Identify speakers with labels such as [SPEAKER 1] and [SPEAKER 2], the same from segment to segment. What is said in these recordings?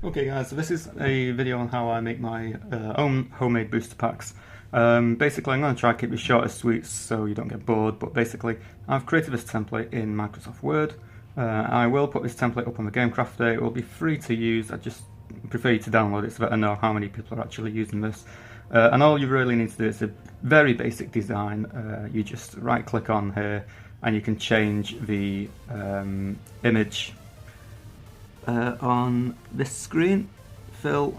[SPEAKER 1] Okay guys, so this is a video on how I make my own homemade booster packs. Basically I'm going to try to keep it short and sweet so you don't get bored, but basically I've created this template in Microsoft Word. I will put this template up on the Game Crafter. It will be free to use. I just prefer you to download it so that I know how many people are actually using this. And all you really need to do is a very basic design. You just right click on here and you can change the image on this screen, fill,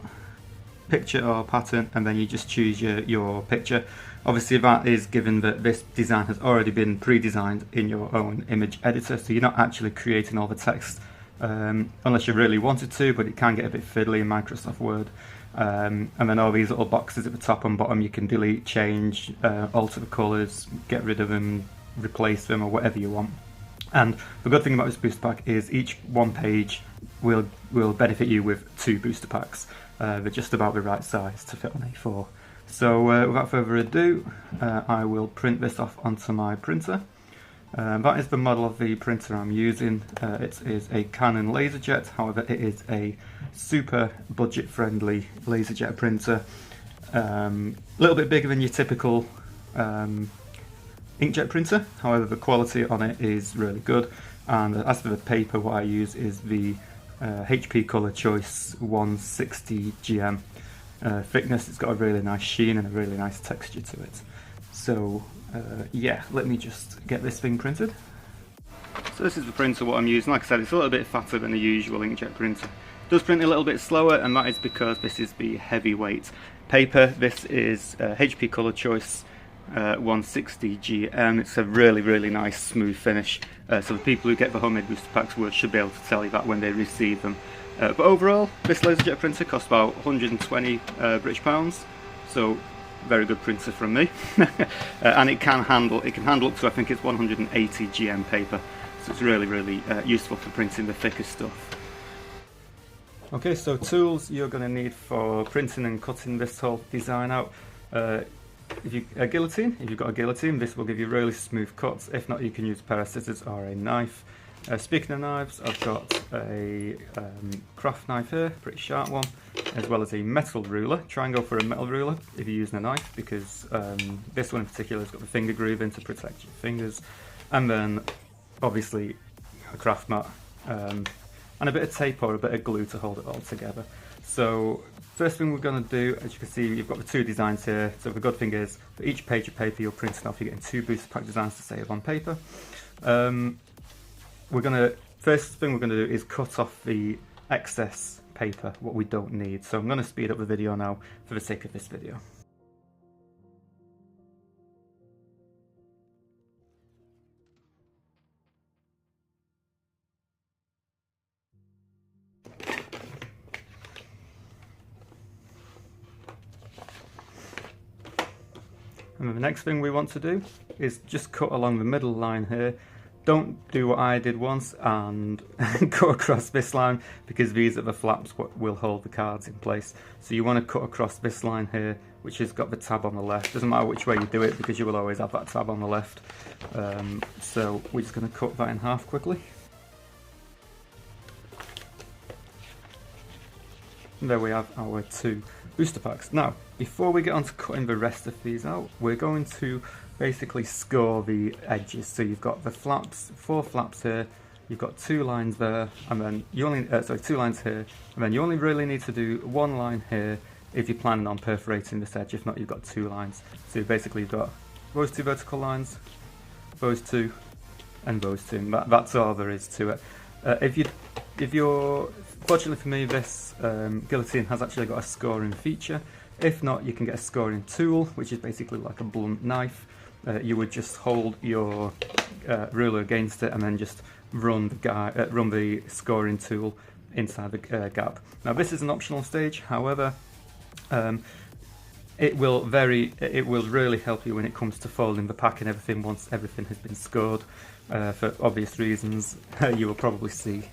[SPEAKER 1] picture or pattern, and then you just choose your picture. Obviously that is given that this design has already been pre-designed in your own image editor, so you're not actually creating all the text unless you really wanted to, but it can get a bit fiddly in Microsoft Word. And then all these little boxes at the top and bottom you can delete, change, alter the colours, get rid of them, replace them or whatever you want. And the good thing about this booster pack is each one page will benefit you with 2 booster packs. They're just about the right size to fit on A4. So without further ado, I will print this off onto my printer. That is the model of the printer I'm using. It is a Canon LaserJet, however it is a super budget friendly LaserJet printer. A little bit bigger than your typical inkjet printer, however the quality on it is really good. And as for the paper, what I use is the HP Color Choice 160 GM thickness. It's got a really nice sheen and a really nice texture to it. So yeah, let me just get this thing printed. So this is the printer what I'm using. Like I said, it's a little bit fatter than the usual inkjet printer. It does print a little bit slower, and that is because this is the heavyweight paper. This is HP Color Choice 160 GM. It's a really nice smooth finish, so the people who get the homemade booster packs should be able to tell you that when they receive them. But overall, this LaserJet printer costs about 120 British pounds, so very good printer from me. And it can handle up to, I think it's 180 GM paper, so it's really useful for printing the thicker stuff. Okay, so tools you're going to need for printing and cutting this whole design out. A guillotine. If you've got a guillotine, this will give you really smooth cuts. If not, you can use a pair of scissors or a knife. Speaking of knives, I've got a craft knife here, pretty sharp one, as well as a metal ruler. Try and go for a metal ruler if you're using a knife, because this one in particular has got the finger groove in to protect your fingers. And then, obviously, a craft mat, and a bit of tape or a bit of glue to hold it all together. So first thing we're going to do, as you can see, you've got the 2 designs here. So the good thing is, for each page of paper you're printing off, you're getting 2 booster pack designs to save on paper. First thing we're going to do is cut off the excess paper, what we don't need. So I'm going to speed up the video now for the sake of this video. And then the next thing we want to do is just cut along the middle line here. Don't do what I did once and cut across this line, because these are the flaps what will hold the cards in place. So you want to cut across this line here, which has got the tab on the left. Doesn't matter which way you do it, because you will always have that tab on the left. So we're just going to cut that in half quickly. And there we have our 2 booster packs. Now, before we get on to cutting the rest of these out, we're going to basically score the edges. So you've got the flaps, 4 flaps here, you've got 2 lines there, and then you only 2 lines here, and then you only really need to do 1 line here if you're planning on perforating this edge. If not, you've got 2 lines. So basically you've got those 2 vertical lines, those 2, and those 2. That's all there is to it. If you're fortunately for me, this guillotine has actually got a scoring feature. If not, you can get a scoring tool, which is basically like a blunt knife. You would just hold your ruler against it and then just run the scoring tool inside the gap. Now this is an optional stage, however, it will really help you when it comes to folding the pack and everything once everything has been scored. For obvious reasons, you will probably see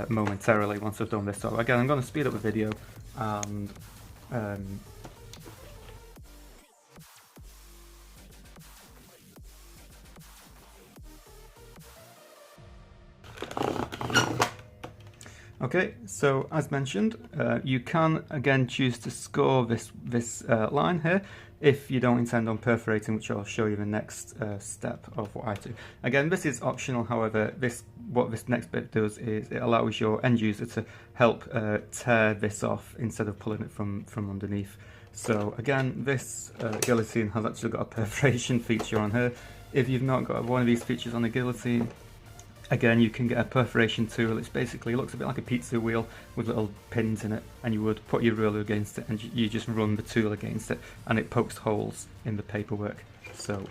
[SPEAKER 1] momentarily once I've done this. So again, I'm going to speed up the video and Okay, so as mentioned, you can again choose to score this line here if you don't intend on perforating, which I'll show you the next step of what I do. Again, this is optional, however, what this next bit does is it allows your end user to help tear this off instead of pulling it from underneath. So again, this guillotine has actually got a perforation feature on here. If you've not got one of these features on a guillotine, again, you can get a perforation tool. It's basically, looks a bit like a pizza wheel with little pins in it, and you would put your ruler against it and you just run the tool against it and it pokes holes in the paperwork. So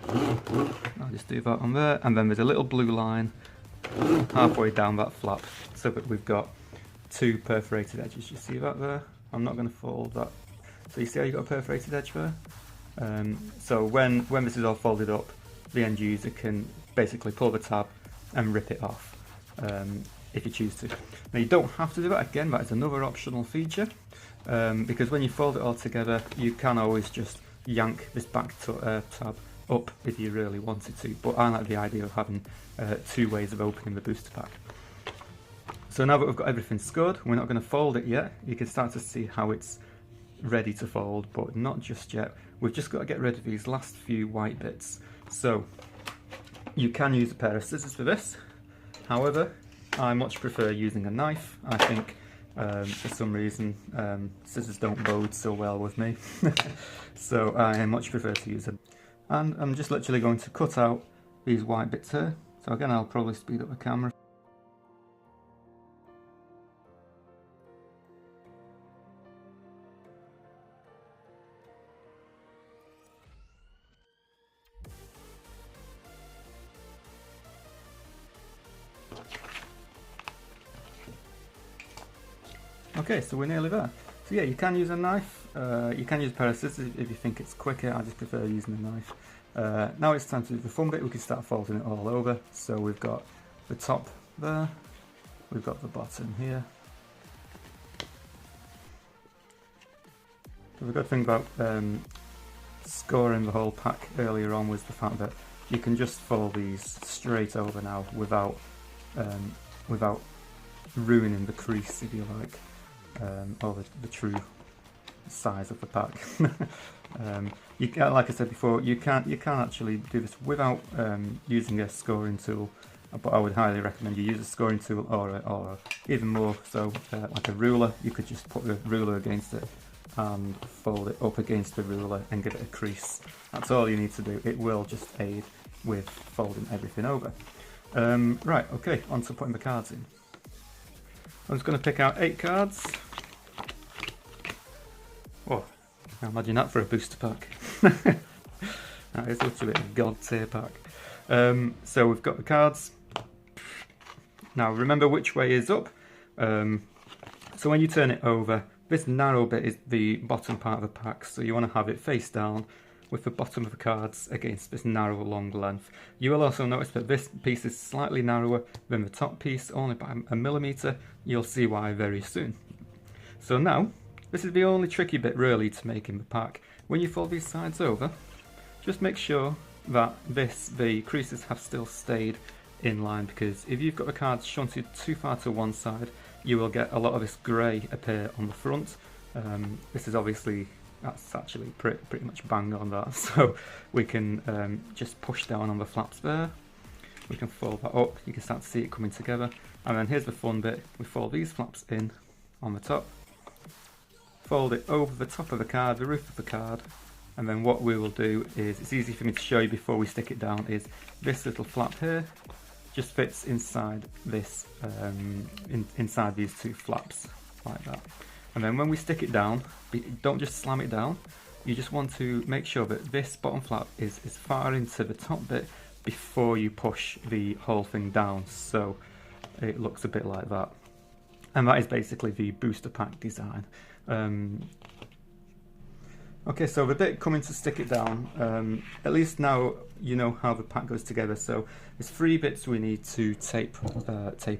[SPEAKER 1] I'll just do that on there, and then there's a little blue line halfway down that flap so that we've got two perforated edges. You see that there? I'm not going to fold that. So you see how you've got a perforated edge there? So when this is all folded up, the end user can basically pull the tab and rip it off if you choose to. Now you don't have to do that. Again, that is another optional feature, because when you fold it all together, you can always just yank this back tab up if you really wanted to, but I like the idea of having two ways of opening the booster pack. So now that we've got everything scored, we're not going to fold it yet. You can start to see how it's ready to fold, but not just yet. We've just got to get rid of these last few white bits. So you can use a pair of scissors for this. However, I much prefer using a knife. I think for some reason scissors don't bode so well with me. So I much prefer to use them. And I'm just literally going to cut out these white bits here. So again, I'll probably speed up the camera. Okay, so we're nearly there. So yeah, you can use a knife, you can use a pair of scissors if you think it's quicker. I just prefer using a knife. Now it's time to do the fun bit. We can start folding it all over. So we've got the top there, we've got the bottom here. The good thing about scoring the whole pack earlier on was the fact that you can just fold these straight over now without ruining the crease, if you like. Or the true size of the pack. You can, like I said before, you can actually do this without using a scoring tool, but I would highly recommend you use a scoring tool, or even more so like a ruler. You could just put the ruler against it and fold it up against the ruler and give it a crease. That's all you need to do. It will just aid with folding everything over. Right, okay, on to putting the cards in. I'm just going to pick out 8 cards. Oh, now imagine that for a booster pack. That is literally a god tier pack. So we've got the cards. Now remember which way is up. So when you turn it over, this narrow bit is the bottom part of the pack, so you want to have it face down with the bottom of the cards against this narrow long length. You will also notice that this piece is slightly narrower than the top piece, only by a millimetre. You'll see why very soon. So now, this is the only tricky bit really to make in the pack. When you fold these sides over, just make sure that the creases have still stayed in line, because if you've got the cards shunted too far to one side, you will get a lot of this grey appear on the front. This is obviously, that's actually pretty much bang on that, so we can just push down on the flaps there. We can fold that up, you can start to see it coming together, and then here's the fun bit. We fold these flaps in on the top, fold it over the top of the card, the roof of the card, and then what we will do is, it's easy for me to show you before we stick it down, is this little flap here just fits inside this, inside these two flaps, like that. And then when we stick it down, don't just slam it down, you just want to make sure that this bottom flap is far into the top bit before you push the whole thing down, so it looks a bit like that. And that is basically the booster pack design. Okay, so the bit coming to stick it down, at least now you know how the pack goes together. So there's 3 bits we need to tape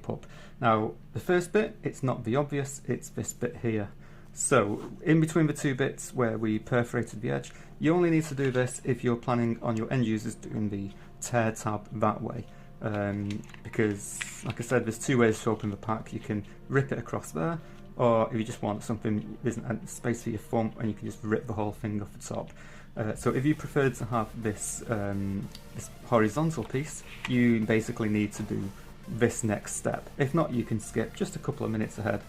[SPEAKER 1] up. Now the first bit, it's not the obvious, it's this bit here. So in between the 2 bits where we perforated the edge, you only need to do this if you're planning on your end users doing the tear tab that way. because, like I said, there's two ways to open the pack. You can rip it across there, or if you just want something, there isn't space for your thumb, and you can just rip the whole thing off the top. So if you prefer to have this, this horizontal piece, you basically need to do this next step. If not, you can skip just a couple of minutes ahead,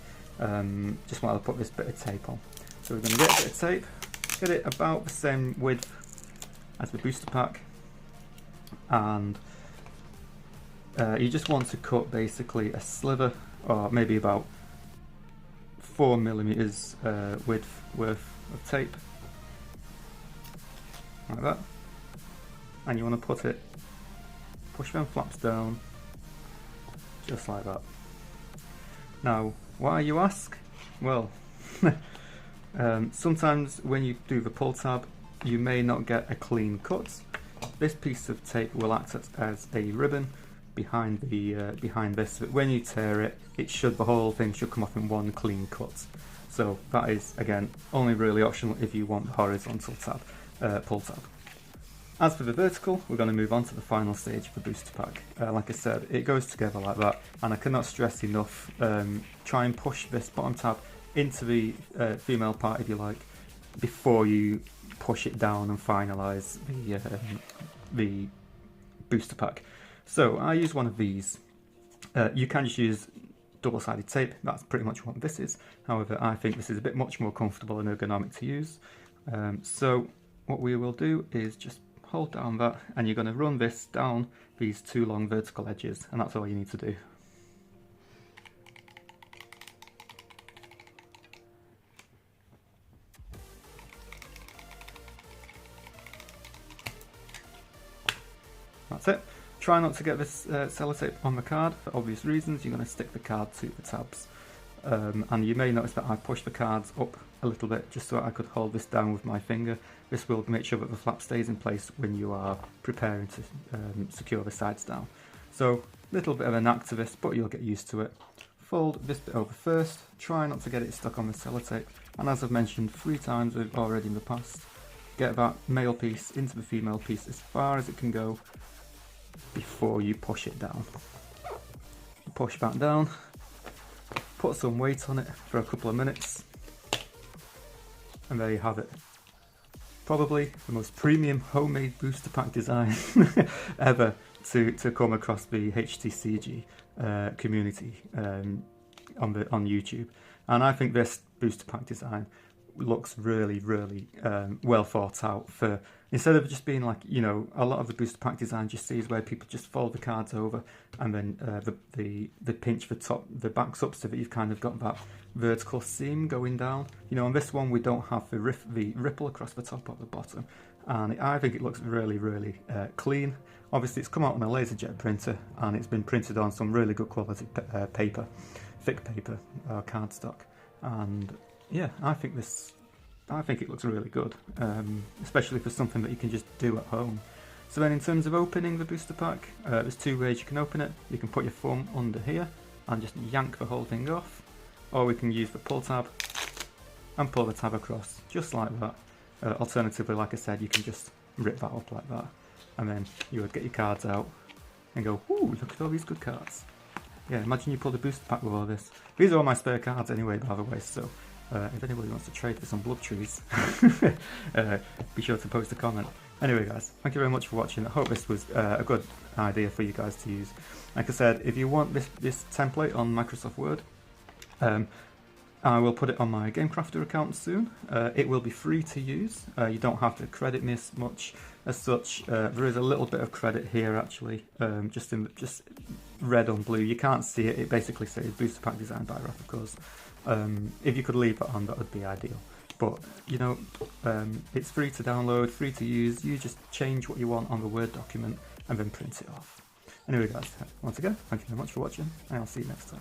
[SPEAKER 1] just while I put this bit of tape on. So we're going to get a bit of tape, get it about the same width as the booster pack, and you just want to cut basically a sliver, or maybe about 4mm width worth of tape, like that, and you want to put it, push them flaps down, just like that. Now, why, you ask? Well, sometimes when you do the pull tab, you may not get a clean cut. This piece of tape will act as a ribbon behind the behind this. But when you tear it, the whole thing should come off in one clean cut. So that is, again, only really optional if you want the horizontal tab, pull tab. As for the vertical, we're going to move on to the final stage of the booster pack. Like I said, it goes together like that, and I cannot stress enough, try and push this bottom tab into the female part, if you like, before you push it down and finalise the booster pack. So I use one of these. You can just use double-sided tape, that's pretty much what this is. However, I think this is a bit much more comfortable and ergonomic to use. So what we will do is just hold down that, and you're going to run this down these two long vertical edges, and that's all you need to do. That's it. Try not to get this sellotape on the card for obvious reasons. You're going to stick the card to the tabs. And you may notice that I pushed the cards up a little bit just so I could hold this down with my finger. This will make sure that the flap stays in place when you are preparing to secure the sides down. So, a little bit of a knack to this, but you'll get used to it. Fold this bit over first, try not to get it stuck on the sellotape, and as I've mentioned 3 times already in the past, get that male piece into the female piece as far as it can go before you push it down. Push back down, put some weight on it for a couple of minutes, and there you have it. Probably the most premium homemade booster pack design ever to come across the HTCG community on YouTube. And I think this booster pack design looks really well thought out. For instead of just being like, you know, a lot of the booster pack design just sees where people just fold the cards over and then they pinch the backs up so that you've kind of got that vertical seam going down. You know, on this one we don't have the ripple across the top or the bottom, and I think it looks really clean. Obviously it's come out on a laserjet printer and it's been printed on some really good quality paper, thick paper, cardstock, and yeah, I think it looks really good, especially for something that you can just do at home. So then in terms of opening the booster pack, there's 2 ways you can open it. You can put your thumb under here and just yank the whole thing off, or we can use the pull tab and pull the tab across, just like that. Alternatively, like I said, you can just rip that up like that, and then you would get your cards out and go, ooh, look at all these good cards. Yeah, imagine you pull the booster pack with all this. These are all my spare cards anyway, by the way, so if anybody wants to trade for some blood trees, be sure to post a comment. Anyway guys, thank you very much for watching. I hope this was a good idea for you guys to use. Like I said, if you want this template on Microsoft Word, I will put it on my GameCrafter account soon. It will be free to use. You don't have to credit me as much as such. There is a little bit of credit here actually, just red on blue. You can't see it. It basically says Booster Pack designed by Raph, of course. If you could leave it on, that would be ideal. But you know, it's free to download, free to use. You just change what you want on the Word document and then print it off. Anyway guys, once again, thank you very much for watching, and I'll see you next time.